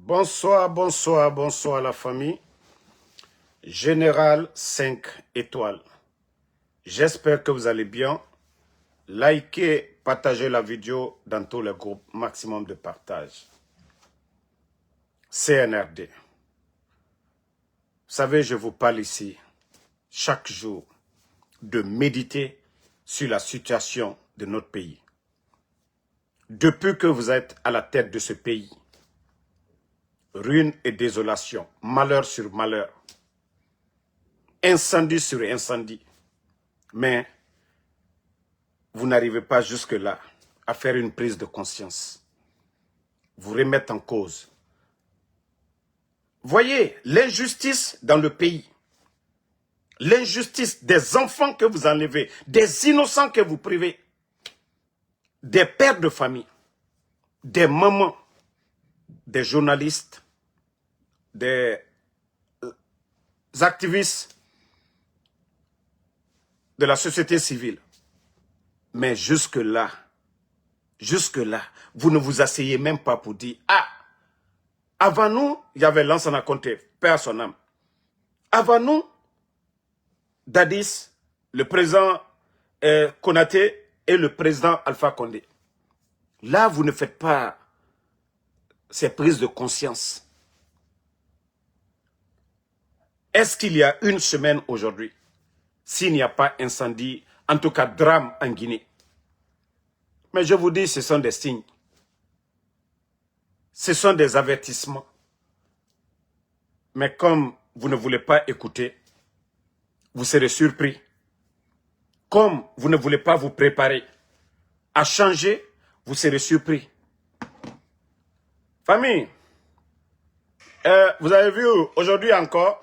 Bonsoir, bonsoir, bonsoir la famille. Général 5 étoiles. J'espère que vous allez bien. Likez, partagez la vidéo dans tous les groupes. Maximum de partage. CNRD. Vous savez, je vous parle ici chaque jour de méditer sur la situation de notre pays. Depuis que vous êtes à la tête de ce pays, ruine et désolation, malheur sur malheur, incendie sur incendie. Mais vous n'arrivez pas jusque-là à faire une prise de conscience. Vous remettre en cause. Voyez l'injustice dans le pays. L'injustice des enfants que vous enlevez, des innocents que vous privez, des pères de famille, des mamans, des journalistes, des activistes de la société civile. Mais jusque-là, vous ne vous asseyez même pas pour dire, ah, avant nous, il y avait Lansana Conté, père son âme. Avant nous, Dadis, le président Konaté et le président Alpha Condé. Là, vous ne faites pas ces prises de conscience. Est-ce qu'il y a une semaine aujourd'hui, s'il n'y a pas incendie, en tout cas drame en Guinée? Mais je vous dis, ce sont des signes. Ce sont des avertissements. Mais comme vous ne voulez pas écouter, vous serez surpris. Comme vous ne voulez pas vous préparer à changer, vous serez surpris. Famille, vous avez vu aujourd'hui encore,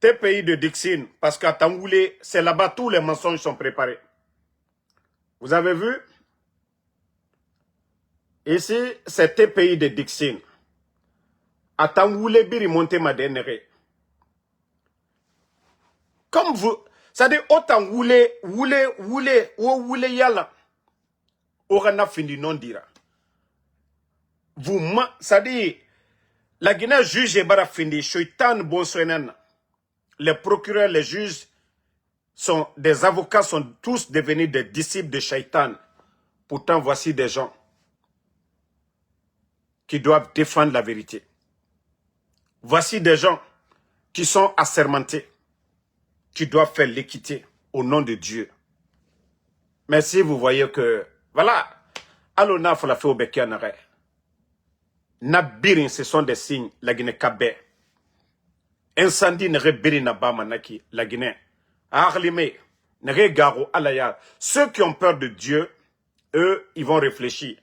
tes pays de Dixine, parce qu'à Tangoulé, c'est là-bas tous les mensonges sont préparés. Vous avez vu? Ici, c'est tes pays de Dixine. À Tangoulé, Biri Monte Madenere. Comme vous, c'est-à-dire, autant woulé yala, orana fini non dira. Vous, c'est-à-dire, la Guinée juge et bara fini, Choitan Bonsoenan. Les procureurs, les juges, des avocats sont tous devenus des disciples de Shaitan. Pourtant, voici des gens qui doivent défendre la vérité. Voici des gens qui sont assermentés, qui doivent faire l'équité au nom de Dieu. Mais si vous voyez que, voilà, Alona Falafé au Bekianare, Nabirin, ce sont des signes, la Guinée Kabé. Incendie ne rebiri na bama naki, la Guinée. Arlimé, ne regaro alaya. Ceux qui ont peur de Dieu, eux, ils vont réfléchir.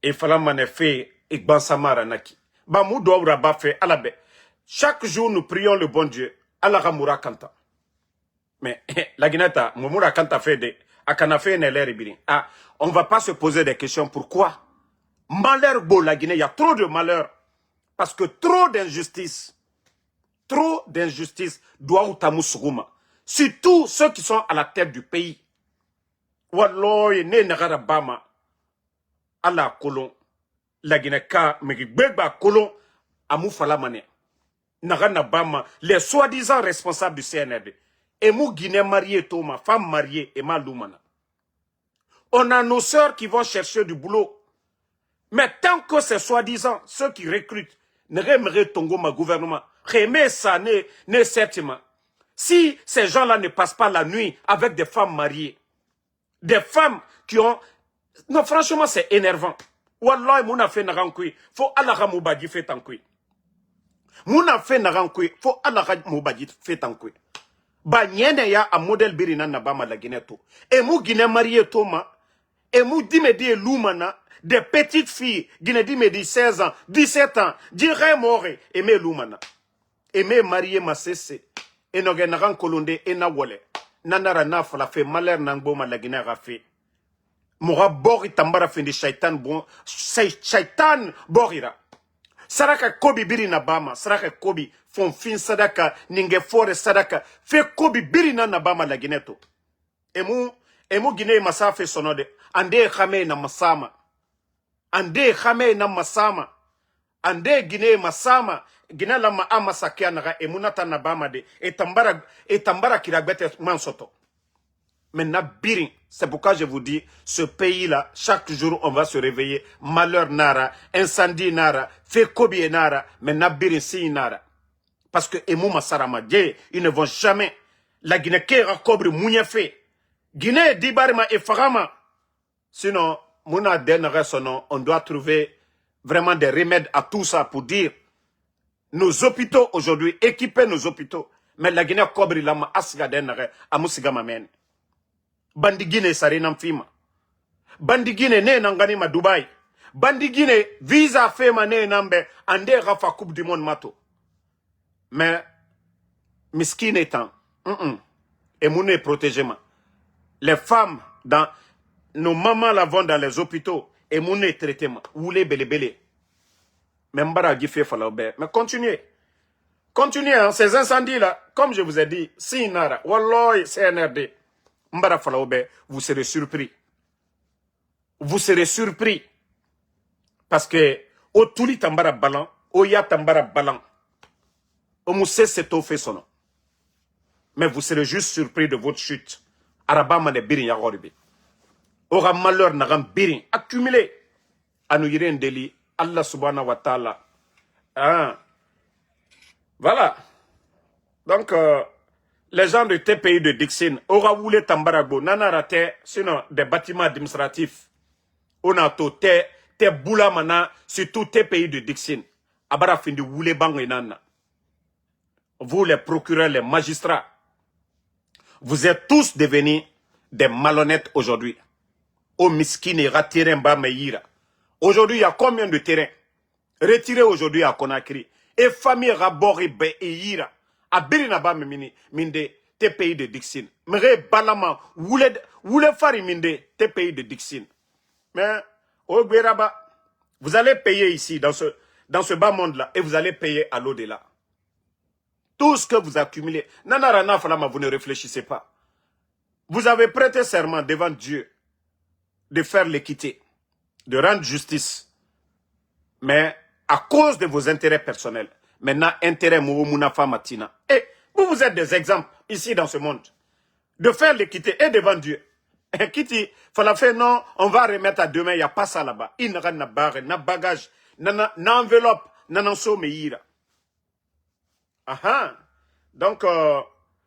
Et fala manefe, igban samara naki. Ba moudo raba fait alabe. Chaque jour, nous prions le bon Dieu. Alaramura kanta. Mais, la Guinée, Mumura kanta fait de, akana fait ne l'eribiri. Ah, on va pas se poser des questions. Pourquoi? Malheur beau, la Guinée, il y a trop de malheur. Parce que trop d'injustice. Trop d'injustice doit utamu suguma. Surtout ceux qui sont à la tête du pays. Walloy ne nagara bama. Ala kolon. La Guinée ka megigbegba kolon amu falamane. Nagana bama. Les soi-disant responsables du CNRD. Et mou Guinée mariée toma. Femme mariée et malumana. On a nos sœurs qui vont chercher du boulot. Mais tant que c'est soi-disant ceux qui recrutent ne remeraient tongo ma gouvernement. Remets ça ne certainement. Si ces gens-là ne passent pas la nuit avec des femmes mariées, des femmes qui ont... Non, franchement, c'est énervant. Wallah, mouna fait narankui, faut Allah moubadi fait tankui. Mouna fait narankui, faut Allah moubadi fait tankui. Ba nyene ya a modèle birina nabama la Guinée to. Et mou Guinée marié toma, et mou dimedi loumana, des petites filles, Guinée dimedi 16 ans, 17 ans, dirait mort, et me loumana. Et me marié ma cessé. Et no genaran kolonde et na wole. Nanara na fala fait malheur nangbo ma la Guinée a fait. Moura bori tambara fin de shaitan bon. Shaitan borira. Saraka kobi biri na bama. Saraka kobi fon fin sadaka. Ninge fore sadaka. Fe kobi biri na bama la Guinée to. Emu Guinée masa fe sonode. Ande khame na masama. Ande khame na masama. ande Guinée masama Guinée la ma amasake naga emunata nabama de etambara kiragbete mansoto. Maintenant birin, c'est pourquoi je vous dis, ce pays-là, chaque jour on va se réveiller, malheur nara, incendie nara, fekobi nara, maintenant birin si nara. Parce que Emouma Sarama, ils ne vont jamais. La Guinée kera kobre mouniafe. Guinée dibarima et farama. Sinon, mouna denere sonon, on doit trouver vraiment des remèdes à tout ça pour dire nos hôpitaux aujourd'hui, équiper nos hôpitaux. Mais la Guinée kobre lama asga denere, amusiga mamen. Bandi Guinée sarinam fima. Bandi Guinée ne nangani ma Dubaï. Bandi Guinée visa fema ne nambe ande rafa coupe du monde mato. Mais, miskin étant, et mouné protégement. Les femmes, nos mamans la vont dans les hôpitaux, et mouné traitement. Oulé bele. Mais m'bara gifé falaube. Mais continuez. Continuez, hein, ces incendies-là, comme je vous ai dit, si nara, walloy, CNRD, m'bara falaube, vous serez surpris. Vous serez surpris. Parce que, au touli tambara balan, au ya tambara balan. Mais vous serez juste surpris de votre chute. Arabama ne birin yagoribi. Aura malheur n'agam birin accumulé. Anouyiren deli. Allah subhanahu wa ta'ala. Hein? Voilà. Donc, les gens de tes pays de Dixin, aura voulu tambarago, nana raté, sinon des bâtiments administratifs. On a tout, tes boula mana, sur tous tes pays de Dixin. Abara fin de woule bang nana. Vous les procureurs, les magistrats, vous êtes tous devenus des malhonnêtes aujourd'hui. Au miskine, ratiré mba meira. Aujourd'hui, il y a combien de terrains retirés aujourd'hui à Conakry? Et famille rabori be eira. A Birinaba mini, minde, tes pays de Dixin. Mre balama, voulez fari minde, tes pays de Dixin. Mais, au Gweraba, vous allez payer ici, dans ce bas monde-là, et vous allez payer à l'au-delà. Tout ce que vous accumulez, nanarana falama, vous ne réfléchissez pas. Vous avez prêté serment devant Dieu de faire l'équité, de rendre justice. Mais à cause de vos intérêts personnels, maintenant, intérêt moumouna matina. Et vous êtes des exemples ici dans ce monde. De faire l'équité et devant Dieu. Et qui dit, fallait faire non, on va remettre à demain, il n'y a pas ça là-bas. Il n'y a pas barre, n'a bagage, n'a enveloppe, n'a sommeil. Donc,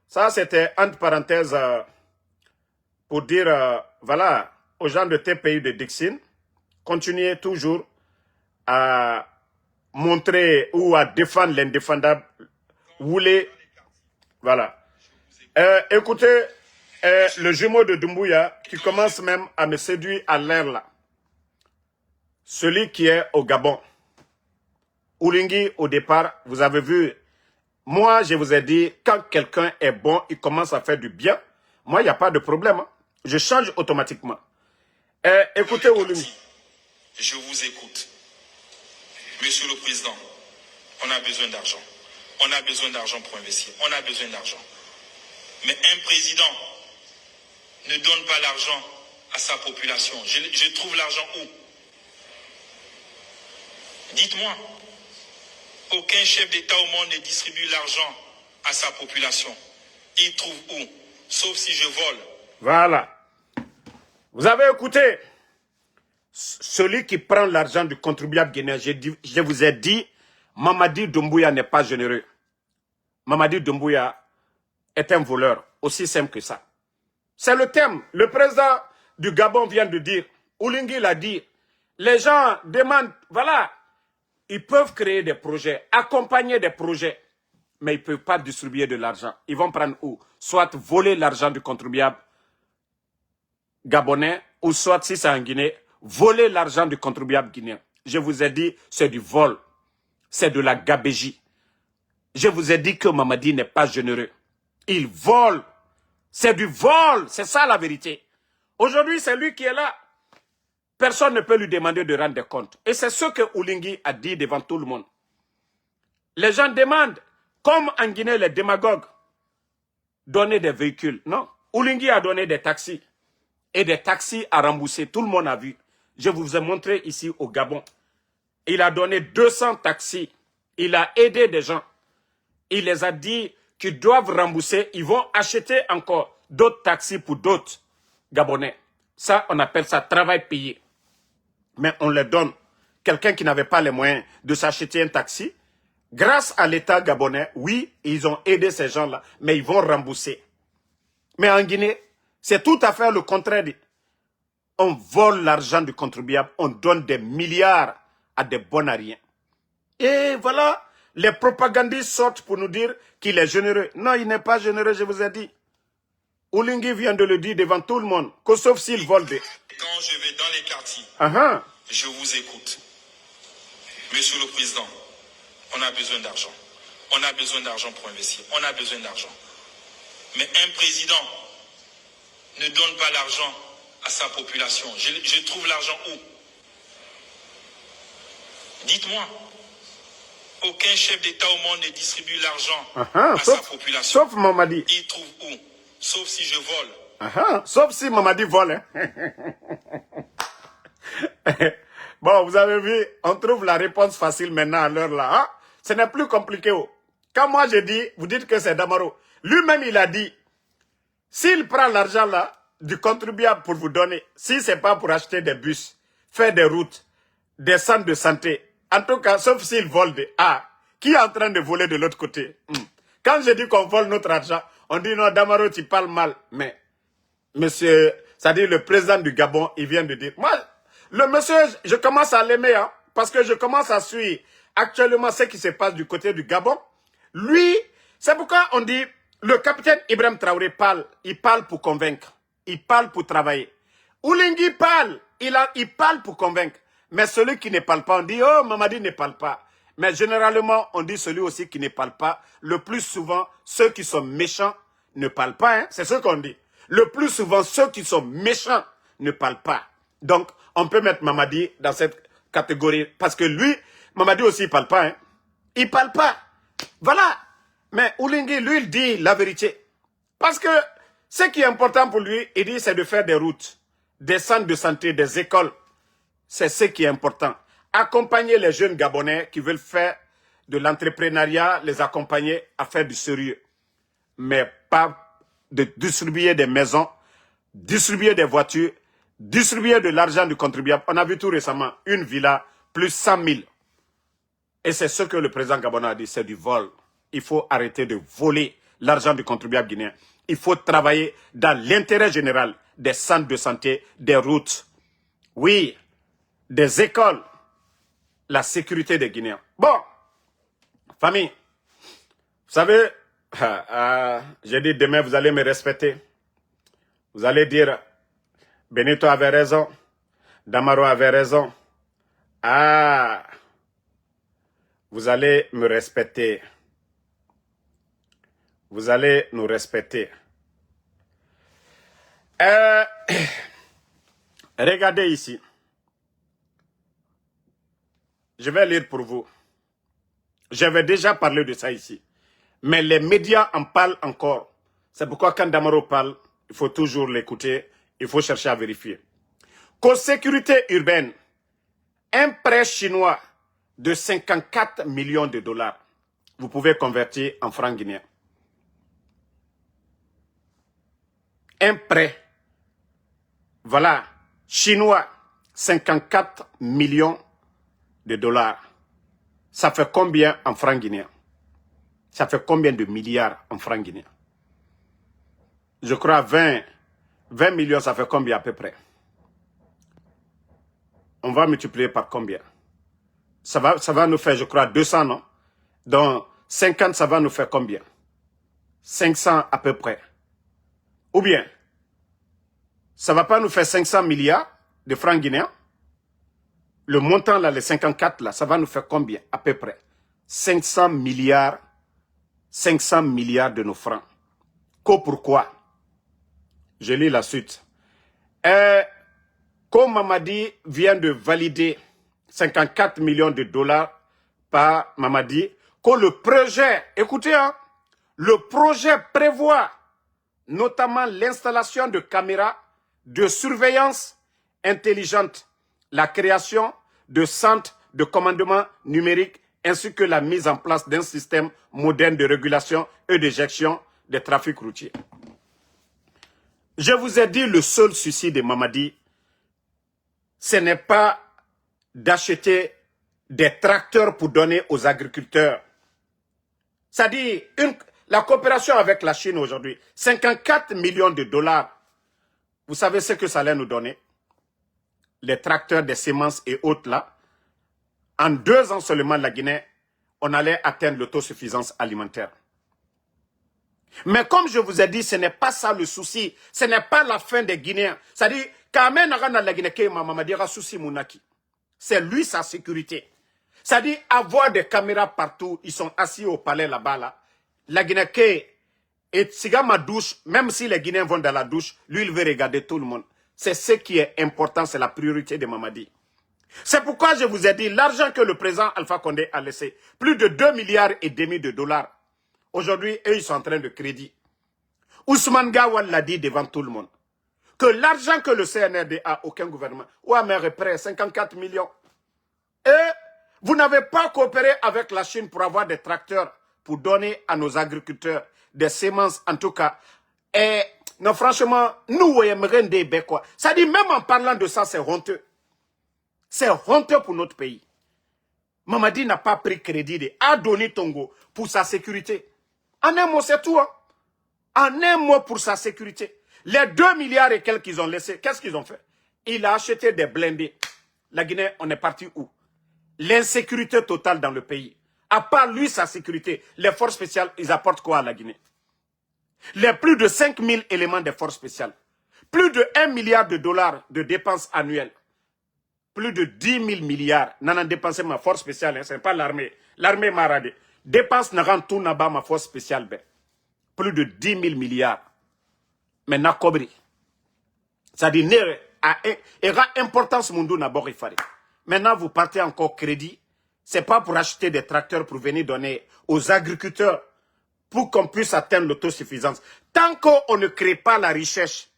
ça c'était entre parenthèses pour dire, voilà, aux gens de tes pays de Dixin, continuez toujours à montrer ou à défendre l'indéfendable. Voulez, voilà. Écoutez, le jumeau de Doumbouya qui commence même à me séduire à l'air là. Celui qui est au Gabon. Oulingui, au départ, vous avez vu. Moi, je vous ai dit, quand quelqu'un est bon, il commence à faire du bien. Moi, il n'y a pas de problème. Hein. Je change automatiquement. Écoutez, Oulingui. Je vous écoute. Monsieur le Président, on a besoin d'argent. On a besoin d'argent pour investir. On a besoin d'argent. Mais un président ne donne pas l'argent à sa population. Je trouve l'argent où? Dites-moi. Aucun chef d'État au monde ne distribue l'argent à sa population. Il trouve où? Sauf si je vole. Voilà. Vous avez écouté? Celui qui prend l'argent du contribuable guinéen, je vous ai dit, Mamadi Doumbouya n'est pas généreux. Mamadi Doumbouya est un voleur, aussi simple que ça. C'est le thème. Le président du Gabon vient de dire, Oulingui l'a dit, les gens demandent, voilà, ils peuvent créer des projets, accompagner des projets, mais ils ne peuvent pas distribuer de l'argent. Ils vont prendre où? Soit voler l'argent du contribuable gabonais, ou soit, si c'est en Guinée, voler l'argent du contribuable guinéen. Je vous ai dit, c'est du vol. C'est de la gabégie. Je vous ai dit que Mamadi n'est pas généreux. Il vole. C'est du vol. C'est ça la vérité. Aujourd'hui, c'est lui qui est là. Personne ne peut lui demander de rendre des comptes. Et c'est ce que Oulingui a dit devant tout le monde. Les gens demandent, comme en Guinée, les démagogues, donner des véhicules. Non. Oulingui a donné des taxis. Et des taxis à rembourser. Tout le monde a vu. Je vous ai montré ici au Gabon. Il a donné 200 taxis. Il a aidé des gens. Il les a dit qu'ils doivent rembourser. Ils vont acheter encore d'autres taxis pour d'autres Gabonais. Ça, on appelle ça travail payé. Mais on leur donne. Quelqu'un qui n'avait pas les moyens de s'acheter un taxi, grâce à l'État gabonais, oui, ils ont aidé ces gens-là, mais ils vont rembourser. Mais en Guinée, c'est tout à fait le contraire. On vole l'argent du contribuable, on donne des milliards à des bons à rien. Et voilà, les propagandistes sortent pour nous dire qu'il est généreux. Non, il n'est pas généreux, je vous ai dit. Oulingui vient de le dire devant tout le monde, que sauf s'il vole des... Quand je vais dans les quartiers, je vous écoute. Monsieur le Président, on a besoin d'argent. On a besoin d'argent pour investir. On a besoin d'argent. Mais un président ne donne pas l'argent à sa population. Je trouve l'argent où? Dites-moi. Aucun chef d'État au monde ne distribue l'argent à sa population. Sauf Mamadi. Il trouve où? Sauf si je vole. Sauf si Mamadi vole. Hein. Bon, vous avez vu, on trouve la réponse facile maintenant à l'heure là. Hein? Ce n'est plus compliqué. Oh. Quand moi j'ai dit, vous dites que c'est Damaro. Lui-même il a dit, s'il prend l'argent là du contribuable pour vous donner, si ce n'est pas pour acheter des bus, faire des routes, des centres de santé, en tout cas, sauf s'il vole des... Ah, qui est en train de voler de l'autre côté? Quand je dis qu'on vole notre argent, on dit non, Damaro, tu parles mal. Mais, monsieur, c'est-à-dire le président du Gabon, il vient de dire... Moi, le monsieur, je commence à l'aimer, hein, parce que je commence à suivre actuellement ce qui se passe du côté du Gabon. Lui, c'est pourquoi on dit, le capitaine Ibrahim Traoré parle, il parle pour convaincre, il parle pour travailler. Oulingui parle, il parle pour convaincre. Mais celui qui ne parle pas, on dit, oh, Mamadi ne parle pas. Mais généralement, on dit celui aussi qui ne parle pas. Le plus souvent, ceux qui sont méchants ne parlent pas, hein, c'est ce qu'on dit. Le plus souvent, ceux qui sont méchants ne parlent pas. Donc, on peut mettre Mamadi dans cette catégorie. Parce que lui, Mamadi aussi, il ne parle pas. Hein. Il ne parle pas. Voilà. Mais Oulingui, lui, il dit la vérité. Parce que ce qui est important pour lui, il dit, c'est de faire des routes, des centres de santé, des écoles. C'est ce qui est important. Accompagner les jeunes Gabonais qui veulent faire de l'entrepreneuriat, les accompagner à faire du sérieux. Mais pas de distribuer des maisons, distribuer des voitures, distribuer de l'argent du contribuable. On a vu tout récemment, une villa, plus 100 000. Et c'est ce que le président gabonais a dit, c'est du vol. Il faut arrêter de voler l'argent du contribuable guinéen. Il faut travailler dans l'intérêt général des centres de santé, des routes. Oui, des écoles, la sécurité des Guinéens. Bon, famille, vous savez, j'ai dit demain vous allez me respecter. Vous allez dire, Benito avait raison, Damaro avait raison. Ah, vous allez me respecter. Vous allez nous respecter. Regardez ici. Je vais lire pour vous. J'avais déjà parlé de ça ici. Mais les médias en parlent encore. C'est pourquoi quand Damaro parle, il faut toujours l'écouter. Il faut chercher à vérifier. Co-sécurité urbaine. Un prêt chinois de 54 millions de dollars. Vous pouvez convertir en francs guinéens. Un prêt. Voilà. Chinois. 54 millions de dollars. Ça fait combien en francs guinéens? Ça fait combien de milliards en francs guinéens? Je crois 20 millions, ça fait combien à peu près? On va multiplier par combien? Ça va nous faire, je crois, 200, non? Donc, 50, ça va nous faire combien? 500 à peu près. Ou bien, ça ne va pas nous faire 500 milliards de francs guinéens? Le montant là, les 54 là, ça va nous faire combien à peu près? 500 milliards de nos francs. Pourquoi? Je lis la suite. Comme Mamadi vient de valider 54 millions de dollars par Mamadi, que le projet, écoutez, hein, le projet prévoit notamment l'installation de caméras de surveillance intelligente, la création de centres de commandement numérique ainsi que la mise en place d'un système moderne de régulation et de gestion des trafics routiers. Je vous ai dit, le seul souci de Mamadi, ce n'est pas d'acheter des tracteurs pour donner aux agriculteurs. C'est-à-dire, la coopération avec la Chine aujourd'hui, 54 millions de dollars. Vous savez ce que ça allait nous donner? Les tracteurs, des semences et autres là. En 2 ans seulement, la Guinée, on allait atteindre l'autosuffisance alimentaire. Mais comme je vous ai dit, ce n'est pas ça le souci. Ce n'est pas la fin des Guinéens. C'est-à-dire, la Guinée, c'est lui sa sécurité. C'est-à-dire, avoir des caméras partout, ils sont assis au palais là-bas, là. La Guinée, et ma douche, même si les Guinéens vont dans la douche, lui, il veut regarder tout le monde. C'est ce qui est important, c'est la priorité de Mamadi. C'est pourquoi je vous ai dit, l'argent que le président Alpha Condé a laissé, plus de 2,5 milliards de dollars. Aujourd'hui, eux, ils sont en train de crédit. Ousmane Gawal l'a dit devant tout le monde. Que l'argent que le CNRD a, aucun gouvernement. Ouamer est prêt, 54 millions. Et vous n'avez pas coopéré avec la Chine pour avoir des tracteurs, pour donner à nos agriculteurs des semences, en tout cas. Et non, franchement, nous, on aimerait des quoi. Ça dit, même en parlant de ça, c'est honteux. C'est honteux pour notre pays. Mamadi n'a pas pris crédit de Adoni Tongo pour sa sécurité. En un mot, c'est tout. Hein? En un mot, pour sa sécurité. Les 2 milliards et quelques qu'ils ont laissé, qu'est-ce qu'ils ont fait? Il a acheté des blindés. La Guinée, on est parti où? L'insécurité totale dans le pays. À part lui, sa sécurité, les forces spéciales, ils apportent quoi à la Guinée? Les plus de 5000 éléments des forces spéciales. Plus de 1 milliard de dollars de dépenses annuelles. Plus de 10 000 milliards. N'en a dépensé ma force spéciale, hein, ce n'est pas l'armée. L'armée m'a radé. Dépense n'a rendu tout n'a pas ma force spéciale. Ben. Plus de 10 000 milliards. Mais n'a cobri. C'est-à-dire, il y a importance mundu n'a pas fait. Maintenant, vous partez encore crédit. Ce n'est pas pour acheter des tracteurs pour venir donner aux agriculteurs pour qu'on puisse atteindre l'autosuffisance. Tant qu'on ne crée pas la richesse,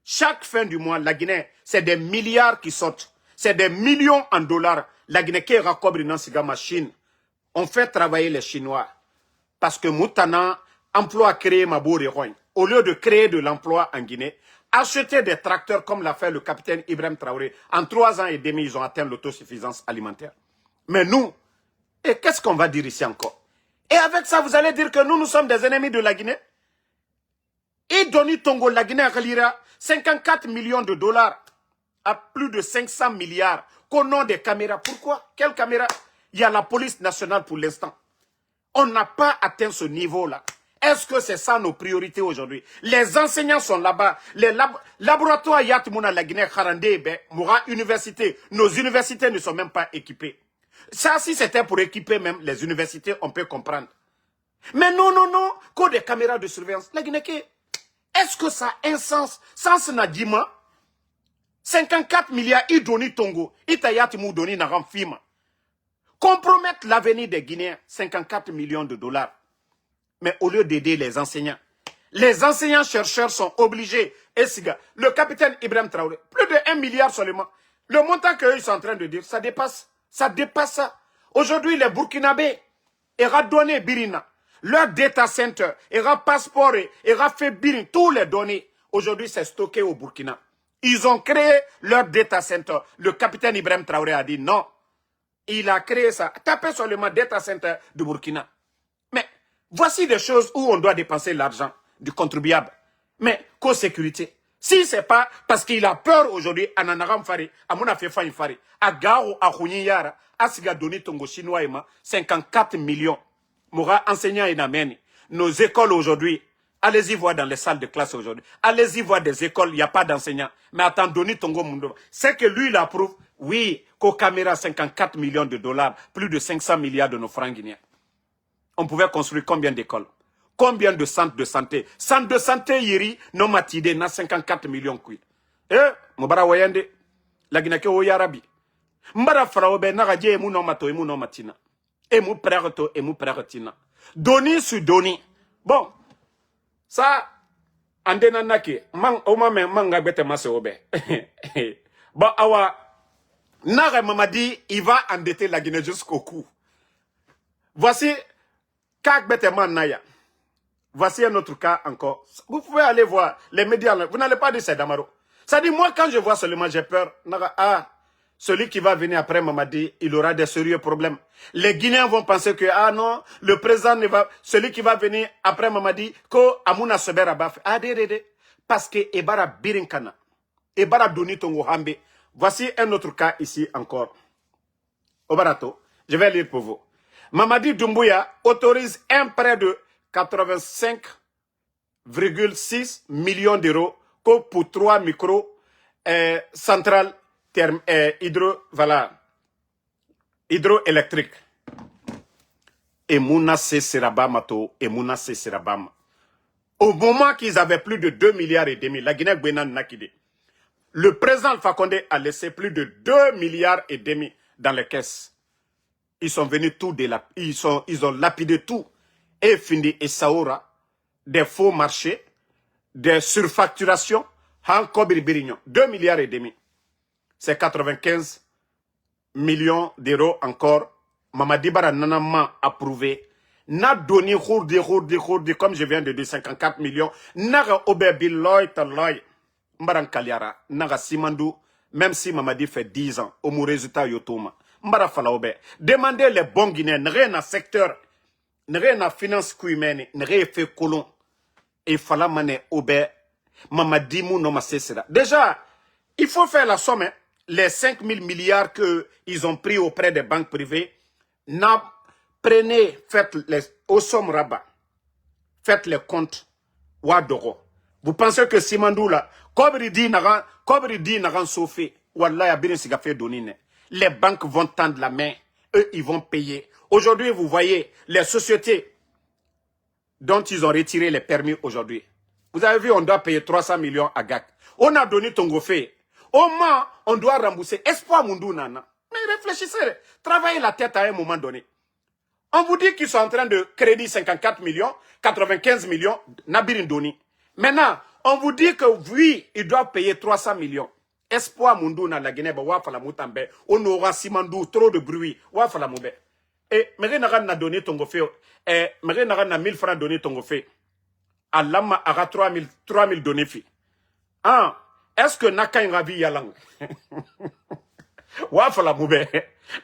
chaque fin du mois, la Guinée, c'est des milliards qui sortent. C'est des millions en dollars. La Guinée qui est raccobri dans cette machine. On fait travailler les Chinois. Parce que Moutana, emploi créé Mabouri Roy. Au lieu de créer de l'emploi en Guinée, acheter des tracteurs comme l'a fait le capitaine Ibrahim Traoré. En 3 ans et demi, ils ont atteint l'autosuffisance alimentaire. Mais nous, et qu'est-ce qu'on va dire ici encore? Et avec ça, vous allez dire que nous sommes des ennemis de la Guinée? Et Doni Tongo, la Guinée, 54 millions de dollars à plus de 500 milliards qu'au nom des caméras. Pourquoi? Quelles caméras? Il y a la police nationale pour l'instant. On n'a pas atteint ce niveau-là. Est-ce que c'est ça nos priorités aujourd'hui? Les enseignants sont là-bas. Les laboratoires Yatmouna, la Guinée, Kharandé, Moura Université. Nos universités ne sont même pas équipées. Ça, si c'était pour équiper même les universités, on peut comprendre. Mais non, non, non. Qu'au des caméras de surveillance. La Guinée, est-ce que ça a un sens? Sens Nadima? 54 milliards, il donne Tongo. Itayati mou doni Naram Fima. Compromettre l'avenir des Guinéens, 54 millions de dollars. Mais au lieu d'aider les enseignants-chercheurs sont obligés. Et le capitaine Ibrahim Traoré, plus de 1 milliard seulement. Le montant qu'eux sont en train de dire, ça dépasse ça. Aujourd'hui, les Burkinabés, ils ont donné Birina. Leur data center, ils ont passeport, ils ont fait Birina. Tous les données, aujourd'hui, c'est stocké au Burkina. Ils ont créé leur data center. Le capitaine Ibrahim Traoré a dit non. Il a créé ça. Tapez seulement data center du Burkina. Mais voici des choses où on doit dépenser l'argent du contribuable. Mais co-sécurité. Si c'est pas parce qu'il a peur aujourd'hui, à Nanaram Fari, à Mounafefa Fari, à Gao, à Khounyara, à Siga Doni Tongo Chinois, 54 millions. Moura enseignant et nameni. Nos écoles aujourd'hui, allez-y voir dans les salles de classe aujourd'hui. Allez-y voir des écoles, il n'y a pas d'enseignants. Mais attends, Doni Tongo Mundo. C'est que lui, il approuve, oui, qu'aux caméras, 54 millions de dollars, plus de 500 milliards de nos francs guinéens. On pouvait construire combien d'écoles? Combien de centres de santé? Centres de santé, Yiri, non matide, na 54 millions kui. Mubara Wayande, la Guinée au Yarabi. Mbara Fraobe, Naradje, et non mato, et non matina. Et mou prêto, et mou prêtina. Doni sur doni. Bon, ça, andenanaki, man, oma men, manga bete masse obe. Bon, awa, Nare Mamadi, il va endetter la Guinée jusqu'au cou. Voici Kak Beteman Naya. Voici un autre cas encore. Vous pouvez aller voir les médias. Vous n'allez pas dire c'est Damaro. Ça dit, moi, quand je vois seulement, j'ai peur. Ah, celui qui va venir après Mamadi, il aura des sérieux problèmes. Les Guinéens vont penser que, ah non, le président ne va, celui qui va venir après Mamadi, ko Amouna Sebera Baf. Ah, parce que Ebara Birinkana, Ebara Doni Tongo Hambe. Voici un autre cas ici encore. Obarato, je vais lire pour vous. Mamadi Doumbouya autorise un prêt de 85,6 millions d'euros pour 3 micro centrales hydroélectriques. Et Mouna Sesirabama to, et Mouna Sesirabama. Au moment qu'ils avaient plus de 2 milliards et demi, la Guinée-Gouénan Nakide, le président Alpha Condé a laissé plus de 2 milliards et demi dans les caisses. Ils sont venus tout ils ont lapidé tout. Et Findi et Saoura, des faux marchés, des surfacturations, Han Kobiri Birignon, 2 milliards et demi. C'est 95 millions d'euros encore. Mamadi Bara Nanama approuvé. N'a donné hourdi, comme je viens de dire, 54 millions. Naga Obebi Loy Taloy. Mbaran Kaliara, Naga Simandou, même si Mamadi fait 10 ans, au mou résultat Yotoma. Mbara Falaobe. Demandez les bons Guinéens, rien à secteur, rien à finance humaine, rien fait colon. Et Fala Mane Obe, Mamadi Mounoma Sesera. Déjà, il faut faire la somme, hein. Les 5 000 milliards qu'ils ont pris auprès des banques privées, prenez, faites les, au somme rabat, faites les comptes, Wadoro. Vous pensez que Simandou là, Kobri di nagan sofi, Wallah yabine siga fait donner. Les banques vont tendre la main, eux ils vont payer. Aujourd'hui, vous voyez les sociétés dont ils ont retiré les permis aujourd'hui. Vous avez vu, on doit payer 300 millions à GAC. On a donné Tongofé. Au moins, on doit rembourser. Espoir Mundou Nana. Mais réfléchissez, travaillez la tête à un moment donné. On vous dit qu'ils sont en train de crédit 54 millions, 95 millions, Nabirin Doni. Maintenant, on vous dit que oui, ils doivent payer 300 millions. Espoir Mundou na la Guinée, wafala moutambe. On aura Simandou, trop de bruit. Wafala moube. Et, Méré Naran n'a donné Tongofé. Et, Méré Naran n'a 1000 francs donné Tongofé. Allama aura 3000 donnés fi. Ah, est-ce que Naka Ravi Yalang? Wafala moube.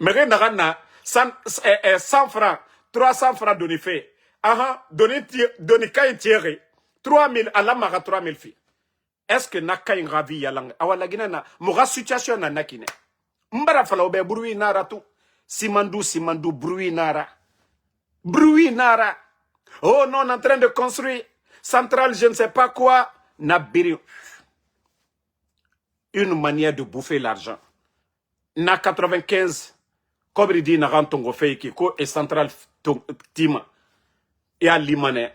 Méré Naran n'a 100 francs, 300 francs donnés fait. Ah, donné Kain Thierry. 3000, Allama aura 3000 fi. Est-ce que Naka Ravi Yalang? Awala Guinana, Moura situation na Nakine. Mbara fala obe bruit nara tout. Simandou, bruit nara. Bruit nara. Oh non, on est en train de construire centrale, je ne sais pas quoi. Nabiri. Une manière de bouffer l'argent. Na 95, Kobri di na rantongo feiki ko et centrale tima. Et à Limane,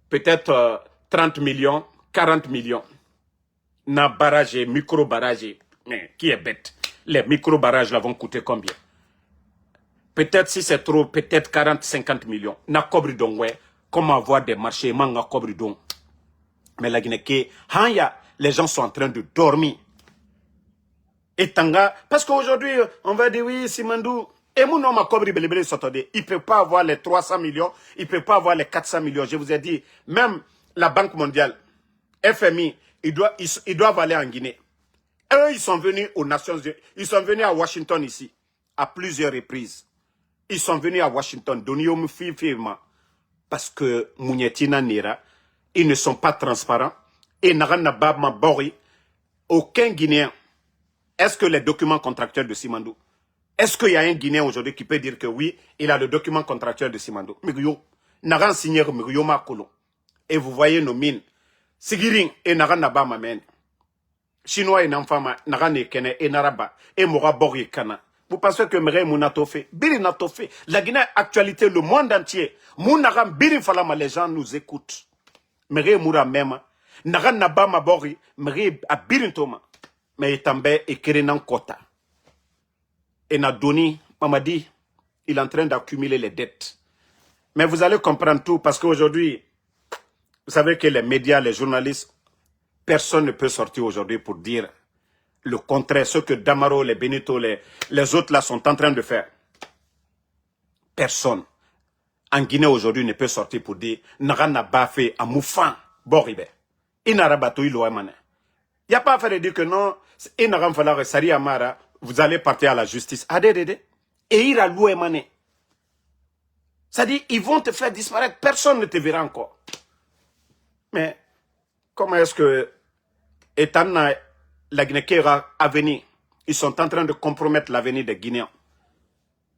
peut-être 30 millions, 40 millions. Na barrage, micro-barrage. Mais qui est bête? Les micro-barrages là vont coûter combien? Peut-être si c'est trop, peut-être 40, 50 millions. Na Kobri dongwe, comment avoir des marchés, manga Kobri dong. Mais la Guinée, les gens sont en train de dormir. Et Tanga, parce qu'aujourd'hui, on va dire oui, Simandou, et mon nom a Kobri Belebele Sotode, il ne peut pas avoir les 300 millions, il ne peut pas avoir les 400 millions. Je vous ai dit, même la Banque mondiale, FMI, ils doivent aller en Guinée. Eux, ils sont venus aux Nations Unies, ils sont venus à Washington ici, à plusieurs reprises. Ils sont venus à Washington, Donioum Firma, parce que Mouniatina Nera, ils ne sont pas transparents. Et Naranaba Mabori, aucun Guinéen. Est-ce que les documents contractuels de Simandou, est-ce qu'il y a un Guinéen aujourd'hui qui peut dire que oui, il a le document contractuel de Simandou? Miguyo, Naran signé Miguyo Makolo. Et vous voyez nos mines. Sigiring et Naran Naba Mamen. Chinois et Namfama, Naran et Kene et Naraba et Mora Bori Kana. Vous pensez que Méré Mounatofé, Biri Natofé, la Guinée actualité, le monde entier, Mounaram Biri Falama, les gens nous écoutent. Méré Moura même, Naran Naba Mabori, Méré à Biri Toma, mais Tambe et Kerenan Kota. Et Nadoni, Mamadi, il est en train d'accumuler les dettes. Mais vous allez comprendre tout parce qu'aujourd'hui, vous savez que les médias, les journalistes, personne ne peut sortir aujourd'hui pour dire le contraire, ce que Damaro, les Benito, les autres là sont en train de faire. Personne en Guinée aujourd'hui ne peut sortir pour dire Naga n'a pas fait à Moufan, Boribe. Il n'a pas fait. Il n'y a pas à faire de dire que non, il n'a pas fait Sari Amara, vous allez partir à la justice. Adé. Et il a loué mané. C'est-à-dire, ils vont te faire disparaître, personne ne te verra encore. Mais, comment est-ce que, étant la Guinée qui ira à venir, ils sont en train de compromettre l'avenir des Guinéens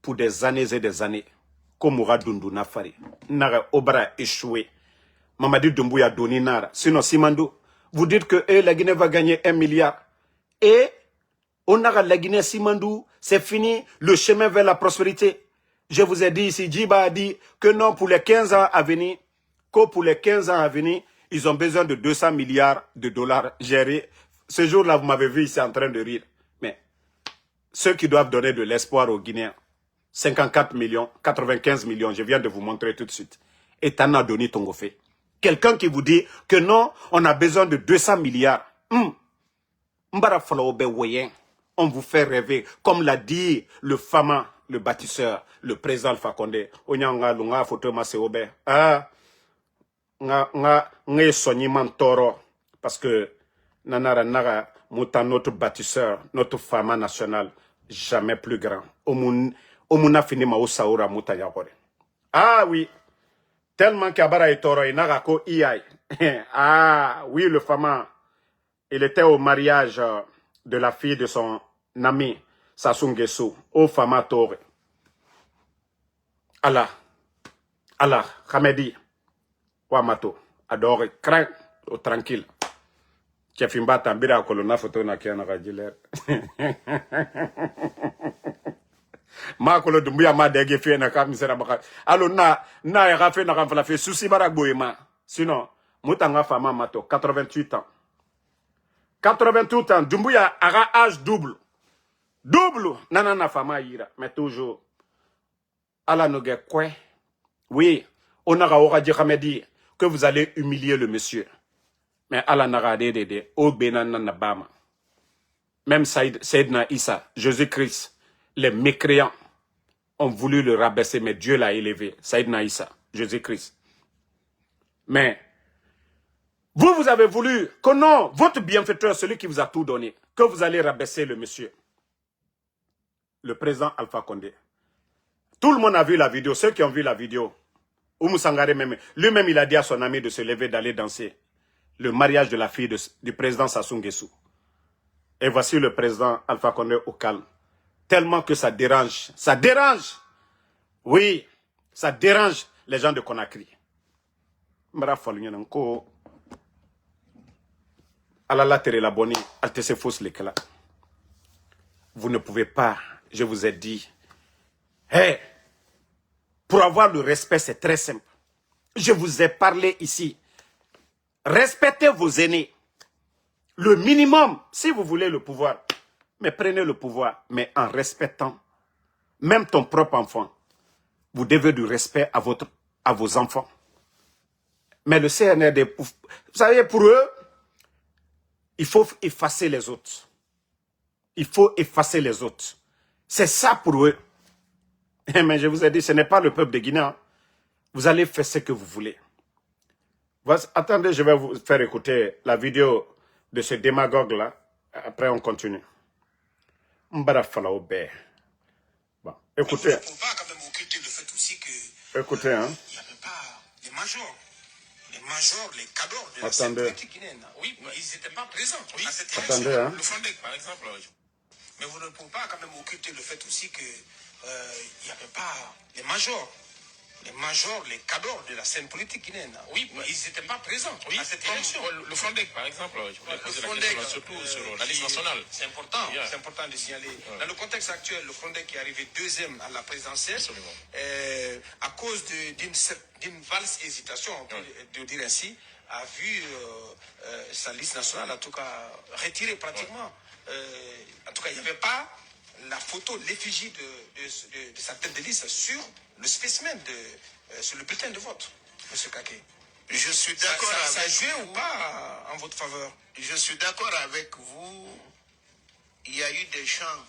pour des années et des années. Comme Moura Dundu Nafari, Nara Obra échoué. Mamadi Doumbouya Doni Nara. Sinon, Simandou, vous dites que la Guinée va gagner 1 milliard. Et on a la Guinée, Simandou, c'est fini, le chemin vers la prospérité. Je vous ai dit ici, Djiba a dit que non, pour les 15 ans à venir, ils ont besoin de 200 milliards de dollars gérés. Ce jour-là, vous m'avez vu ici en train de rire. Mais ceux qui doivent donner de l'espoir aux Guinéens, 54 millions, 95 millions, je viens de vous montrer tout de suite. Et Tana Doni Tongofé. Quelqu'un qui vous dit que non, on a besoin de 200 milliards. Mbara Falaobe Woyen, on vous fait rêver. Comme l'a dit le fameux, le bâtisseur, le président Alpha Condé. Onyanga lunga photo maseobe. Nga soigné mantoro. Parce que Nanara Nara, Mouta, notre bâtisseur, notre femme national, jamais plus grand. Omuna fini ma saoura Mouta Yakore. Ah oui. Tellement qu'Abara est toro, il n'a qu'au IAI. Ah oui, le fameux. Il était au mariage de la fille de son ami, Sassou Nguesso, au fameux Tore. Allah, Hamedi, Wamato, adore, craint, tranquille. Chefimba tambira kolona photo na kiana rajiler. Ma kolo dumbuya ma dege fe na kam misera baka. Alo na ya fe na kam fala fe souci barak boyema. Sinon, mutanga fama mato 88 ans. 88 ans, Dumbuya a âge double. Double, nanana fama ira, mais toujours. Ala noge kwe. Oui, on a dit que vous allez humilier le monsieur. Mais ala nara de o benana bama. Même Saïdna Issa, Jésus-Christ, les mécréants ont voulu le rabaisser, mais Dieu l'a élevé. Saïdna Issa, Jésus-Christ. Mais vous avez voulu que non, votre bienfaiteur, celui qui vous a tout donné, que vous allez rabaisser le monsieur. Le président Alpha Condé. Tout le monde a vu la vidéo, ceux qui ont vu la vidéo. Oumou Sangare même, lui-même il a dit à son ami de se lever, d'aller danser. Le mariage de la fille du président Sassou Nguesso. Et voici le président Alpha Condé au calme. Tellement que ça dérange. Ça dérange. Oui, ça dérange les gens de Conakry. Vous ne pouvez pas, je vous ai dit. Hey, pour avoir le respect, c'est très simple. Je vous ai parlé ici. Respectez vos aînés. Le minimum, si vous voulez le pouvoir, mais prenez le pouvoir, mais en respectant même ton propre enfant. Vous devez du respect à vos enfants. Mais le CNRD, vous savez, pour eux, il faut effacer les autres. Il faut effacer les autres. C'est ça pour eux. Mais je vous ai dit, ce n'est pas le peuple de Guinée. Hein. Vous allez faire ce que vous voulez. Attendez, je vais vous faire écouter la vidéo de ce démagogue-là. Après, on continue. Mbara Falaobe. Bon, écoutez. Il ne faut pas quand même occulter le fait aussi que... Écoutez, hein. Il n'y avait pas les majors. Les majors, les cadors de la Attendez. politique guinéenne. Oui, mais ils n'étaient pas présents. Oui, à cette élection. Attendez, hein. Le Fondec, par exemple. Mais vous ne pouvez pas quand même occulter le fait aussi que il n'y avait pas les majors. Les majors, les cadors de la scène politique guinéenne. Oui, mais ils n'étaient pas présents à cette élection. Le Fondec, par exemple, je voulais poser la Fondec, question surtout sur la liste nationale. C'est important, c'est important de signaler. Dans le contexte actuel, le Fondec qui est arrivé deuxième à la présidentielle, à cause d'une valse hésitation, on peut dire ainsi, a vu sa liste nationale, en tout cas, retirée pratiquement. En tout cas, il n'y avait pas la photo, l'effigie de sa tête de liste sur le spécimen, sur le bulletin de vote, M. Kake. Je suis d'accord ça jouait ou pas en votre faveur? Je suis d'accord avec vous il y a eu des gens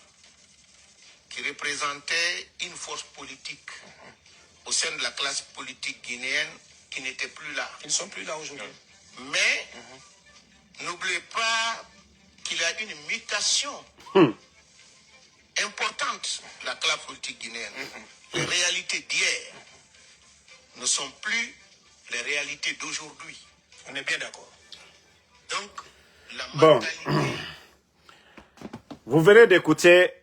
qui représentaient une force politique au sein de la classe politique guinéenne qui n'étaient plus là. Ils ne sont plus là aujourd'hui. Mais n'oubliez pas qu'il y a une mutation importante de la classe politique guinéenne. Les réalités d'hier ne sont plus les réalités d'aujourd'hui. On est bien d'accord. Donc, la Bon. mentalité... Vous venez d'écouter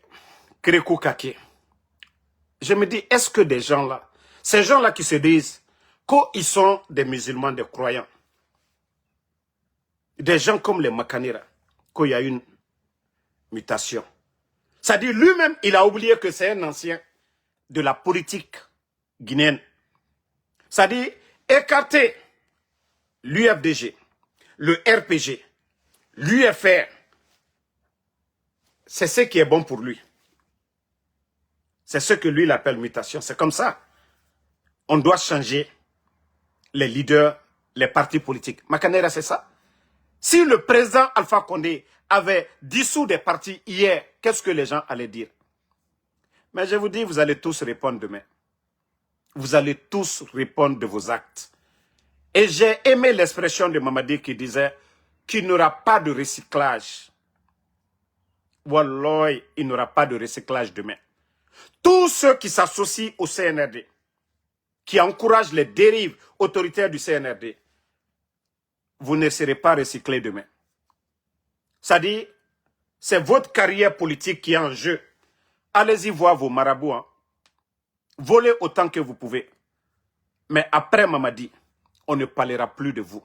Krikou Kake. Je me dis, est-ce que des gens là, ces gens là qui se disent qu'ils sont des musulmans, des croyants, des gens comme les Makanira, qu'il y a une mutation. C'est-à-dire lui-même, il a oublié que c'est un ancien de la politique guinéenne. C'est-à-dire écarter l'UFDG, le RPG, l'UFR, c'est ce qui est bon pour lui. C'est ce que lui il appelle mutation. C'est comme ça. On doit changer les leaders, les partis politiques. Makanera, c'est ça. Si le président Alpha Condé avait dissous des partis hier, qu'est-ce que les gens allaient dire? Mais je vous dis, vous allez tous répondre demain. Vous allez tous répondre de vos actes. Et j'ai aimé l'expression de Mamadi qui disait qu'il n'y aura pas de recyclage. Wallah, il n'y aura pas de recyclage demain. Tous ceux qui s'associent au CNRD, qui encouragent les dérives autoritaires du CNRD, vous ne serez pas recyclés demain. C'est-à-dire, c'est votre carrière politique qui est en jeu. Allez-y voir vos marabouts. Hein. Volez autant que vous pouvez. Mais après Mamadi, on ne parlera plus de vous.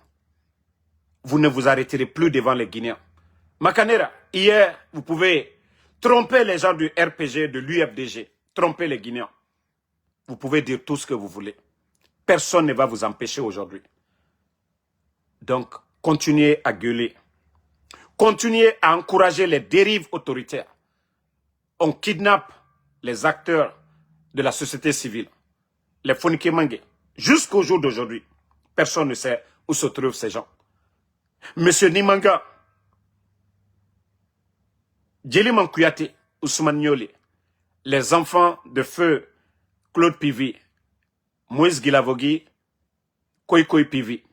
Vous ne vous arrêterez plus devant les Guinéens. Makanera, hier, vous pouvez tromper les gens du RPG, de l'UFDG, tromper les Guinéens. Vous pouvez dire tout ce que vous voulez. Personne ne va vous empêcher aujourd'hui. Donc, continuez à gueuler. Continuez à encourager les dérives autoritaires. On kidnappe les acteurs de la société civile, les Fonike Mange. Jusqu'au jour d'aujourd'hui, personne ne sait où se trouvent ces gens. Monsieur Nimanga, Djeliman Kouyaté, Ousmane Niolé, les enfants de feu Claude Pivi, Moïse Guilavogui, Koikoi Pivi,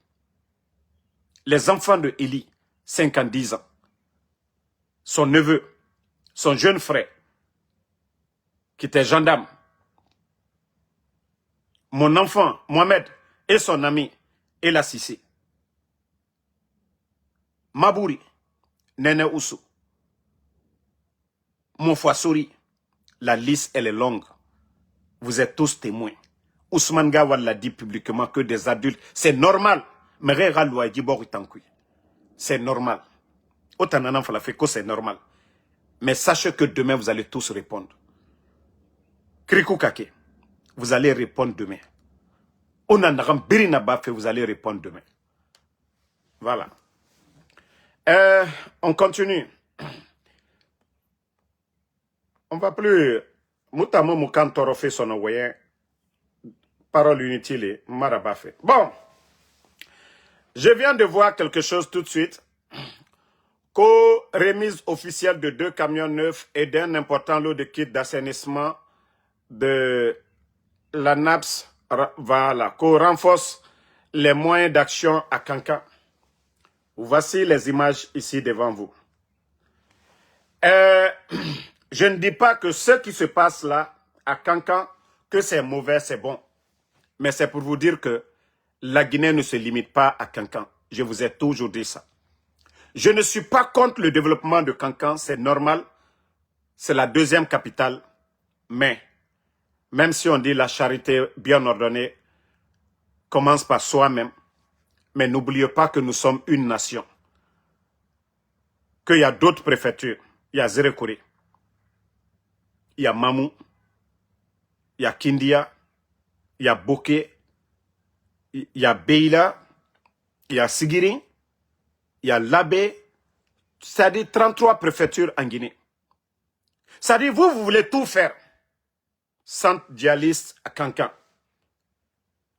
les enfants de Eli, 50 ans, son neveu, son jeune frère, qui était gendarme, mon enfant, Mohamed, et son ami, Ela Sissi, Mabouri, Nene Oussou, Monfoissouri, la liste elle est longue. Vous êtes tous témoins. Ousmane Gawal l'a dit publiquement que des adultes, c'est normal. C'est normal. Autant n'en fala fait que c'est normal. Mais sachez que demain vous allez tous répondre. Krikou Kake, vous allez répondre demain. Onanaram Birina Bafé, vous allez répondre demain. Voilà. On continue. On va plus. Moutamo Moukantoro fait son envoyé. Parole inutile, Marabafé. Bon. Je viens de voir quelque chose tout de suite. Remise officielle de 2 camions neufs et d'un important lot de kits d'assainissement de la NAPS. Voilà. Qu'on renforce les moyens d'action à Kankan. Voici les images ici devant vous. Je ne dis pas que ce qui se passe là, à Kankan, que c'est mauvais, c'est bon. Mais c'est pour vous dire que la Guinée ne se limite pas à Kankan. Je vous ai toujours dit ça. Je ne suis pas contre le développement de Kankan, c'est normal. C'est la 2e capitale. Mais, même si on dit la charité bien ordonnée commence par soi-même, mais n'oubliez pas que nous sommes une nation. Qu'il y a d'autres préfectures. Il y a Zérekuri. Il y a Mamou, il y a Kindia, il y a Boké, il y a Beila, il y a Sigiri, il y a Labé, c'est-à-dire 33 préfectures en Guinée. C'est-à-dire vous voulez tout faire. Centre dialyste à Kankan.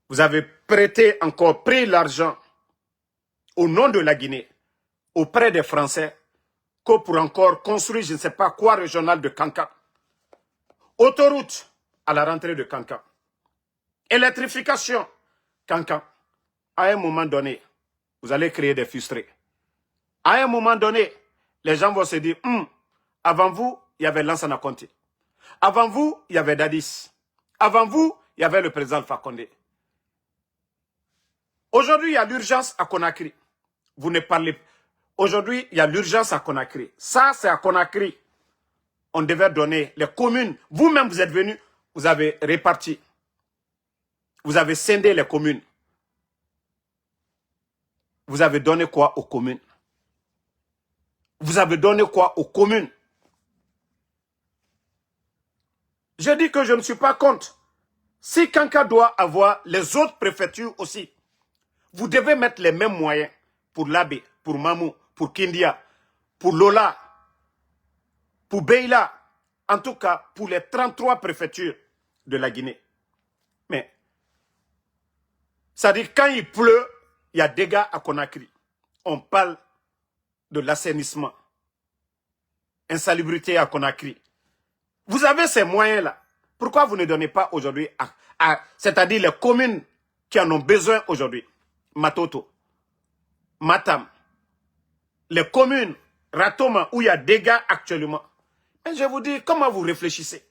Vous avez pris l'argent au nom de la Guinée, auprès des Français, que pour encore construire je ne sais pas quoi régional de Kankan. Autoroute à la rentrée de Kankan. Électrification, Kankan. À un moment donné, vous allez créer des frustrés. À un moment donné, les gens vont se dire, avant vous, il y avait Lansana Conté. Avant vous, il y avait Dadis. Avant vous, il y avait le président Alpha Condé. Aujourd'hui, il y a l'urgence à Conakry. Vous ne parlez pas. Aujourd'hui, il y a l'urgence à Conakry. Ça, c'est à Conakry. On devait donner les communes. Vous-même, vous êtes venus, vous avez réparti. Vous avez scindé les communes. Vous avez donné quoi aux communes? Vous avez donné quoi aux communes? Je dis que je ne suis pas contre. Si Kanka doit avoir les autres préfectures aussi, vous devez mettre les mêmes moyens pour Labé, pour Mamou, pour Kindia, pour Lola, pour Beila, en tout cas pour les 33 préfectures de la Guinée. Mais, ça dit quand il pleut, il y a des dégâts à Conakry. On parle de l'assainissement, insalubrité à Conakry. Vous avez ces moyens-là. Pourquoi vous ne donnez pas aujourd'hui c'est-à-dire les communes qui en ont besoin aujourd'hui? Matoto, Matam, les communes, Ratoma, où il y a des dégâts actuellement. Et je vous dis, comment vous réfléchissez?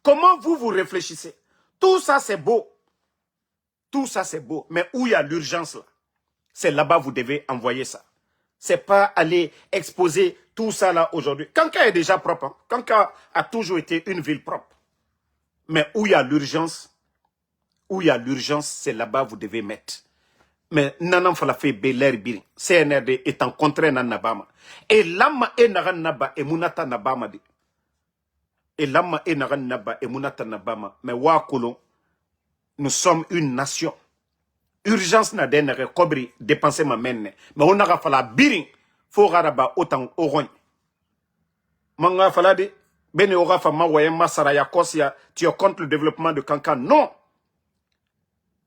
Comment vous réfléchissez? Tout ça, c'est beau. Tout ça, c'est beau. Mais où il y a l'urgence, là, c'est là-bas vous devez envoyer ça. C'est pas aller exposer tout ça là aujourd'hui. Kanka est déjà propre. Hein? Kanka a toujours été une ville propre. Mais où il y a l'urgence, c'est là-bas vous devez mettre. Mais nanam fala fait beler biri. CNRD est en contraire nan nabama. Et lama e naran naba e munata nabama de. Et lama e naran naba e munata nabama. Mais wa kolon, nous sommes une nation. Urgence na denere kobri dépenser ma menne. Mais on a fala biring fo garaba autant oron. Manga fala de bene ora fa mawaye masaraya kosia tu es contre le développement de Kankan. Non.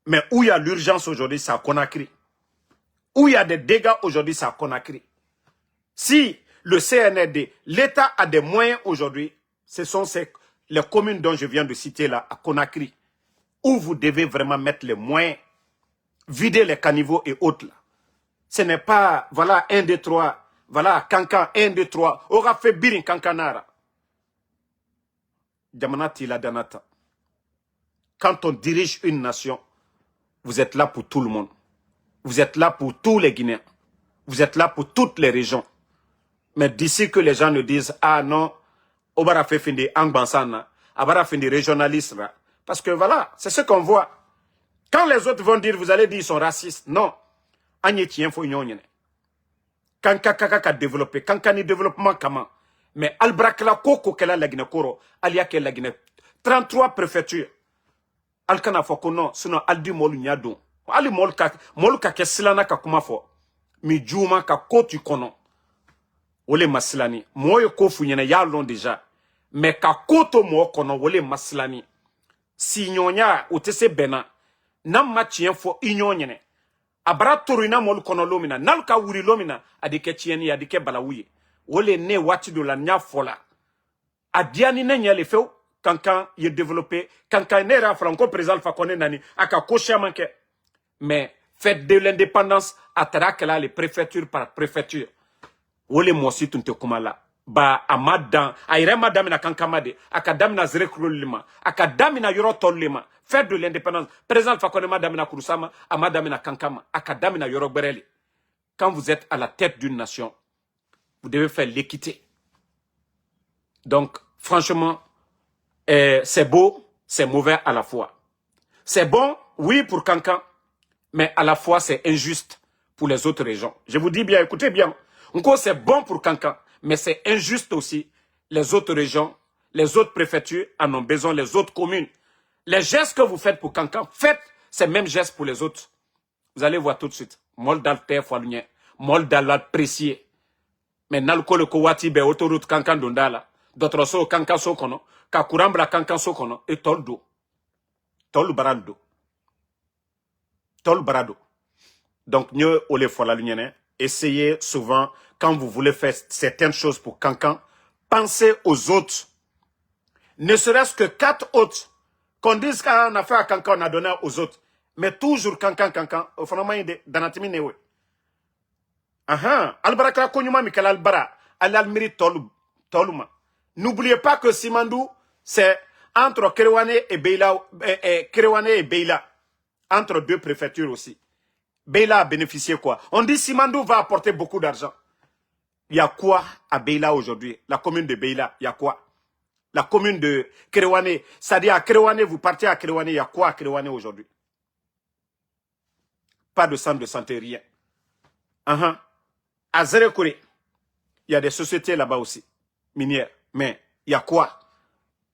Mais où il y a l'urgence aujourd'hui, c'est à Conakry. Où il y a des dégâts aujourd'hui, c'est à Conakry. Si le CNRD, l'État a des moyens aujourd'hui, ce sont les communes dont je viens de citer là, à Conakry, où vous devez vraiment mettre les moyens, vider les caniveaux et autres là. Ce n'est pas, voilà, 1, 2, 3, voilà, Kankan, 1, 2, 3, aura fait birin Kankanara. Djamanati la danata. Quand on dirige une nation, vous êtes là pour tout le monde. Vous êtes là pour tous les Guinéens. Vous êtes là pour toutes les régions. Mais d'ici que les gens ne disent, ah non, Obara fait fin de Angbansana, Obara fait de régionalistes. Parce que voilà, c'est ce qu'on voit. Quand les autres vont dire, vous allez dire, ils sont racistes. Non. Agnetien faut y Quand Kaka développé, quand ni développement comment. Mais Albrakla Koko kela la Guinée Koro, alia ke la Guinée. 33 préfectures. Alkana fo kono sinon aldi molu nyado ali mol ka kesilana ka kuma fo mi juma ka kotu kono wole masilani moyo ko funyene ya lon déjà mais ka koto mo kono wole masilani si nyonya otese bena nam matien fo inyonyene abra torina mol kono lomina nal ka wuri lomina adike tieni adike balawuye wole ne wati do la nya fola adiani ne nyale feu Kankan il est développé, Kankan n'est pas franco président Alpha Condé nani, aka kocha manke. Mais faites de l'indépendance à Tarakela les préfectures par préfecture. Wole mosi tunte kumala. Ba amadan, aire madame na Kankamade, akadam na zrekrolima, akadam na yorotolima. Faites de l'indépendance. Président Alpha Condé madame na Kurusama, amadame na Kankama, akadam na yorokbereli. Quand vous êtes à la tête d'une nation, vous devez faire l'équité. Donc, franchement, c'est beau, c'est mauvais à la fois. C'est bon, oui, pour Kankan, mais à la fois c'est injuste pour les autres régions. Je vous dis bien, écoutez bien. Encore c'est bon pour Kankan, mais c'est injuste aussi. Les autres régions, les autres préfectures en ont besoin, les autres communes. Les gestes que vous faites pour Kankan, faites ces mêmes gestes pour les autres. Vous allez voir tout de suite. Mol d'alter foalunye, mol d'apprécier. Mais nalko le kowati be autoroute Kankan dondala. D'autres so Kankan so kono. Ka kurambla Kankan so kono et toldo. Tol barado. Tol barado. Donc, nous, on les fois la lumière, essayez souvent, quand vous voulez faire certaines choses pour Kankan, pensez aux autres. Ne serait-ce que 4 autres. Qu'on dise qu'on a fait à Kankan, on a donné aux autres. Mais toujours Kankan. Au fond, danatimi newe. Albarakla konyuma Mikel Albara. Al-Almiri Toluma. N'oubliez pas que Simandou, c'est entre Kerewane et Beila. Entre deux préfectures aussi. Beila a bénéficié quoi? On dit Simandou va apporter beaucoup d'argent. Il y a quoi à Beila aujourd'hui? La commune de Beila, il y a quoi? La commune de Kerewane, c'est-à-dire à Kerewane, vous partez à Kerewane, il y a quoi à Kerewane aujourd'hui? Pas de centre de santé, rien. À Zerekore, il y a des sociétés là-bas aussi, minières. Mais il y a quoi?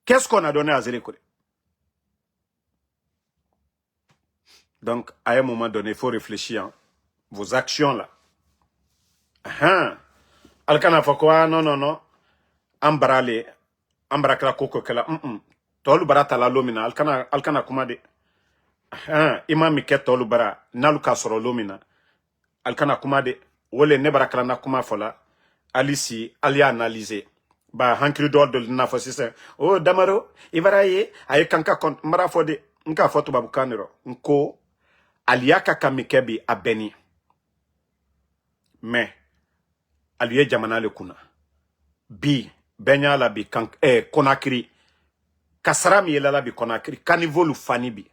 Qu'est-ce qu'on a donné à Zerekore? Donc, à un moment donné, il faut réfléchir. Hein. Vos actions là. Alkana Fokwa, non. Ambrale. Ambrakla koko kala. Tolu bara tala lomina. Alkana kumade. Ima miket tolu bara. Naluka soro lomina. Alkana kumade. Wole nebrakla na kuma fola. Alisi, alia analyser. Ba hankiri dol de na fosise. Oh damaro, ibaraye aye kanka kont mara fode. Nka foto babukanero. Nko aliaka kamikebi abeni. Mais aliye jamana le kuna. Bi benya la bi Konakri. Kasara mi yela la bi Konakri. Kanivolu fani bi.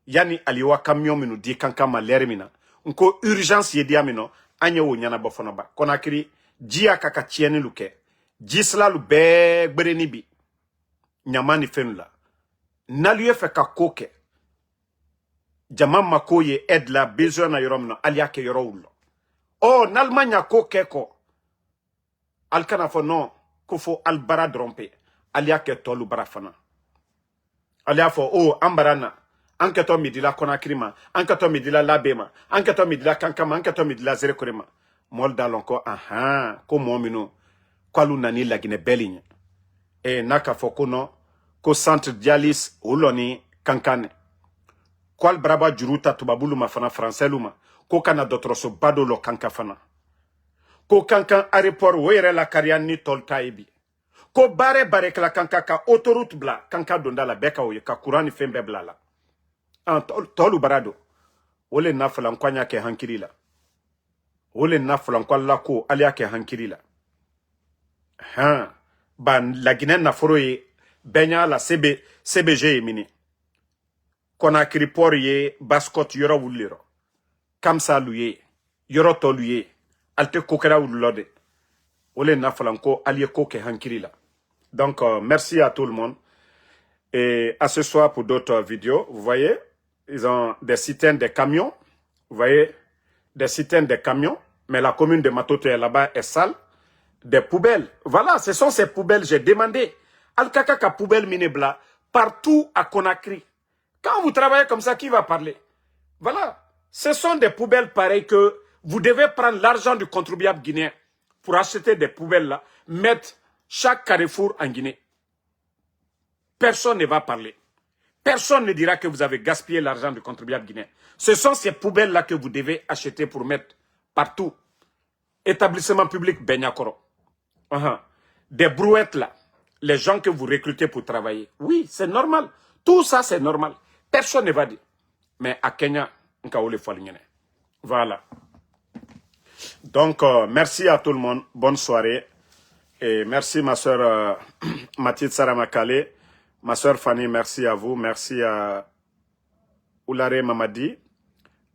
Yani aliwa camion minu di kanka malere mina. Nko urgence yedi amino. Anye wo nyana bofona ba. Konakri jia kaka tieni luke. Jisla lu be gbereni bi. Nyamani fenula. Naluye fe ka koke. Jaman makoye aide la besoin na yoromno. Aliake yoroulo. Oh, n'Allemagne koke ko. Alkana fo non. Kufo albara drompe. Aliake tolu barafana. Alia fo oh ambarana. Anketo midila Konakrima. Anketo midila labema. Anketo midila kankama. Anketo midila zerekorema. Molda lonko ko momino. Kwalu nani lagine beligne. E naka fo kono. Ko centre dialyse uloni kankane. Kwal braba juruta tubabulu mafana français luma. Ko kana dotroso bado lo kankafana. Ko kankan aéroport were la karian ni tolta ebi. Ko bare kla kanka ka autoroute bla kanka donda la beka oye ka kurani fembe bla la. Tolu barado. Ole nafala nkwanya ke hankiri la. Ole nafala nkwalla ko alia ke hankiri la. Ban la Guinée naforo ye benya la CBG mini. Konakri por ye baskot yoro wuliro. Kamsa luye. Yoro toluye. Alte kokera wulode. Ole nafalanko alie koke hankiri la. Donc, merci à tout le monde. Et à ce soir pour d'autres vidéos. Vous voyez, ils ont des citernes, des camions. Vous voyez, des citernes, des camions. Mais la commune de Matoto là-bas est sale. Des poubelles. Voilà, ce sont ces poubelles. J'ai demandé. Al-Kaka poubelle minebla partout à Conakry. Quand vous travaillez comme ça, qui va parler? Voilà. Ce sont des poubelles pareilles que vous devez prendre l'argent du contribuable guinéen pour acheter des poubelles là, mettre chaque carrefour en Guinée. Personne ne va parler. Personne ne dira que vous avez gaspillé l'argent du contribuable guinéen. Ce sont ces poubelles là que vous devez acheter pour mettre partout. Établissement public Benyakoro. Des brouettes là. Les gens que vous recrutez pour travailler. Oui, c'est normal. Tout ça, c'est normal. Personne ne va dire. Mais à Kenya, voilà. Donc, merci à tout le monde. Bonne soirée. Et merci ma soeur Mathilde Saramakale. Ma soeur Fanny, merci à vous. Merci à Oulare Mamadi.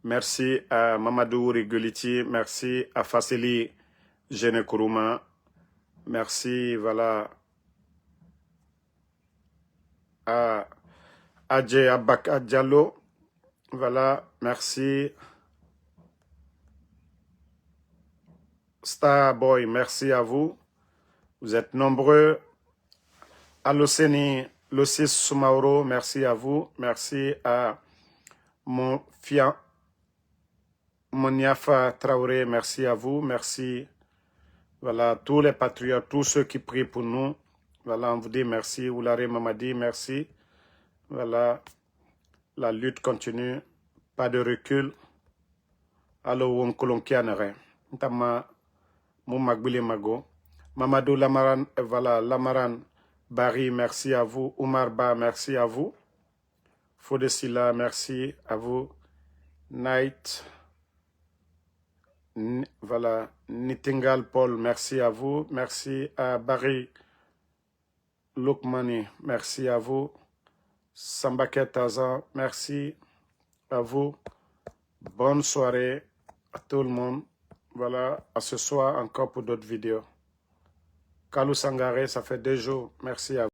Merci à Mamadou Rigoliti. Merci à Fassili Genekuruma. Merci, voilà. À Adje Abaka Diallo. Voilà, merci. Starboy, merci à vous. Vous êtes nombreux. Aloseni Losis Soumaoro, merci à vous. Merci à Moniafa Traoré, merci à vous. Merci. Voilà, tous les patriotes, tous ceux qui prient pour nous. Voilà, on vous dit merci. Oulare Mamadi, merci. Voilà, la lutte continue. Pas de recul. Allo Wonkolonkianere. Ntama Moumagbile Mago. Mamadou Lamaran, voilà, Lamaran Barry, merci à vous. Oumar Ba, merci à vous. Fodesila, merci à vous. Night, voilà, Nitingal Paul, merci à vous. Merci à Barry Loukmani, merci à vous. Sambaket Tazan, merci à vous. Bonne soirée à tout le monde. Voilà, à ce soir encore pour d'autres vidéos. Kalou Sangare, ça fait 2 jours. Merci à vous.